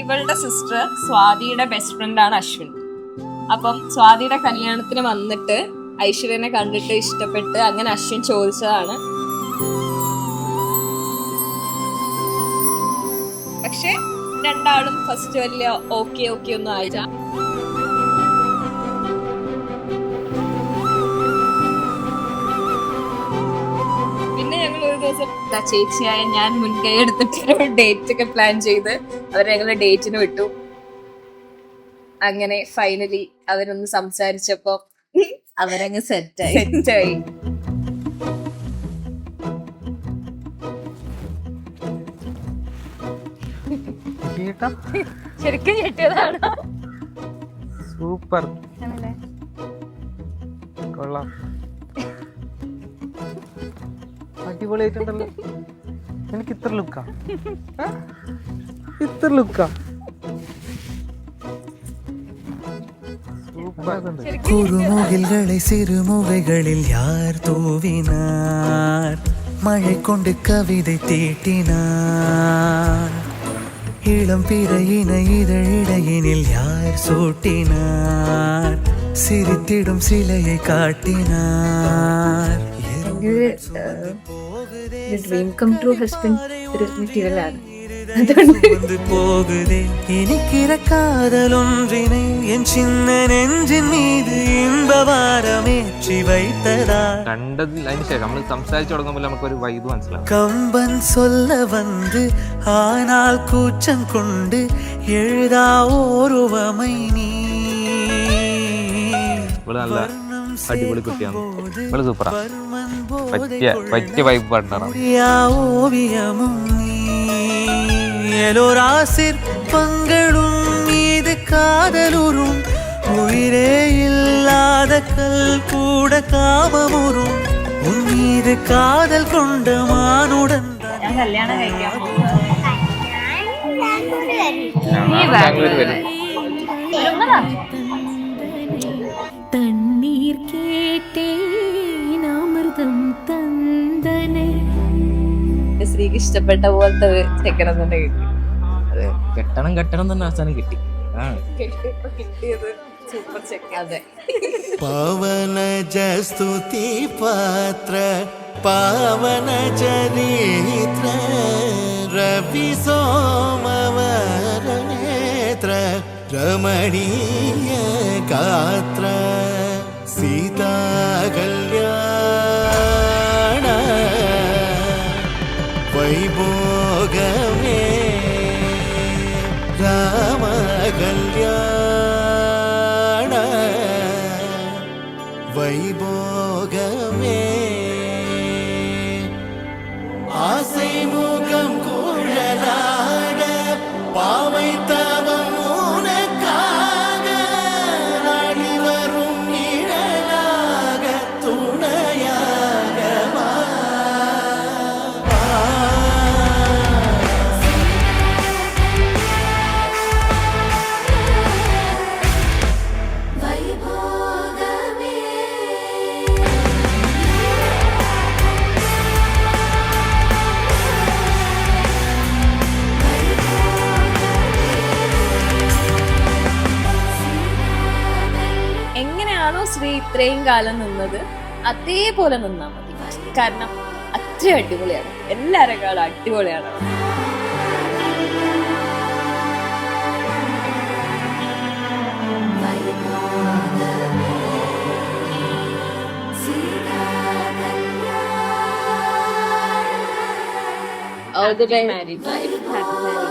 ഇവളുടെ sister സ്വാതിയുടെ best friend ആണ് അശ്വിൻ. അപ്പം സ്വാതിയുടെ കല്യാണത്തിന് വന്നിട്ട് ഐശ്വര്യനെ കണ്ടിട്ട് ഇഷ്ടപ്പെട്ട് അങ്ങനെ അശ്വിൻ ചോദിച്ചതാണ്. പക്ഷെ രണ്ടാളും ഫസ്റ്റ് വലിയ ഓക്കെ ഒന്നും ആയില്ല. പിന്നെ ഞങ്ങൾ ഒരു ദിവസം ചേച്ചിയായ ഞാൻ മുൻകൈ എടുത്തിട്ട് ഒരു ഡേറ്റ് ഒക്കെ പ്ലാൻ ചെയ്ത് അവരെ ഞങ്ങൾ ഡേറ്റിന് വിട്ടു. അങ്ങനെ ഫൈനലി അവരൊന്ന് സംസാരിച്ചപ്പോ അവരങ്ങ് സെറ്റായി. ശരിക്കും ഞെട്ടിയതാണ്. സൂപ്പർ, കൊള്ളാം, അടിപൊളിയായിട്ടുണ്ടല്ലോ. എനിക്ക് ഇത്ര ലുക്കാ കുറുമുകിൽകളെ സിറുമുകകളിൽ യാർ തൂവിനാർ മഴை கொண்டு கவிதை தீட்டினார் இளம் பிறையின இதழிடையினில் யார் சூட்டினார் சிரித்திடும் சிலையை காட்டினார். ഡ്രീം കം ട്രൂ ഹസ്ബൻഡ് ഒരു മെറ്റീരിയലാണ്. போகுதே இனிக்கிற காதல் ஒன்றினை என் சின்ன நெஞ்சின் மீது இன்பவாரமேற்றி வைத்ததா. കണ്ടതിൽ അതിന് ശേഷം നമ്മൾ സംസാരിച്ചു തുടങ്ങുമ്പോൾ നമുക്കൊരു വൈബ് മനസ്സിലാവും. கம்பன் சொல்ல வந்து ஆனால் கூச்சம் கொண்டு எழுதா ஓருவமை நீ. ഇവള് നല്ല അടിപൊളി കുട്ടിയാണ്. ഇവള് സൂപ്പറാ, പറ്റിയ വൈബ് പാട്ടാണ്. ஓவியமும் சிற்பங்களும் மீது காதலுறும் உயிரே இல்லாத கல் கூட காமமுறும் உன் மீது காதல் கொண்ட மானுடன் കല്യാണം കഴിക്കാൻ തണ്ണീർ കേട്ടേനാമൃതം തന്തനെ. സ്ത്രീക്ക് ഇഷ്ടപ്പെട്ട പോലത്തെ ചെക്കണം തന്നെ കിട്ടി. കെട്ടണം തന്നെ അവസാനം കിട്ടി. കിട്ടിയത് സൂപ്പർ ചെക്ക്. അതെ, പവന ജസ്തുതി പാത്ര പാവന ചരിത്ര രവി സോമവരനേത്ര രമണീയ ഗാത്ര സീതാ കല്യാണ വൈഭോഗമേ രാമ കല്യാണ வைபோகமே ஆசை முகம் குழலாட பாவை தவம் உனக்காக நாடி வரும் நிழலாக துணையாக வா. എങ്ങനെയാണോ ശ്രീ ഇത്രയും കാലം നിന്നത് അതേപോലെ നിന്നാ മതി. കാരണം അത്ര അടിപൊളിയാണ്, എല്ലാരെക്കാളും അടിപൊളിയാണ്. All the best. Married life.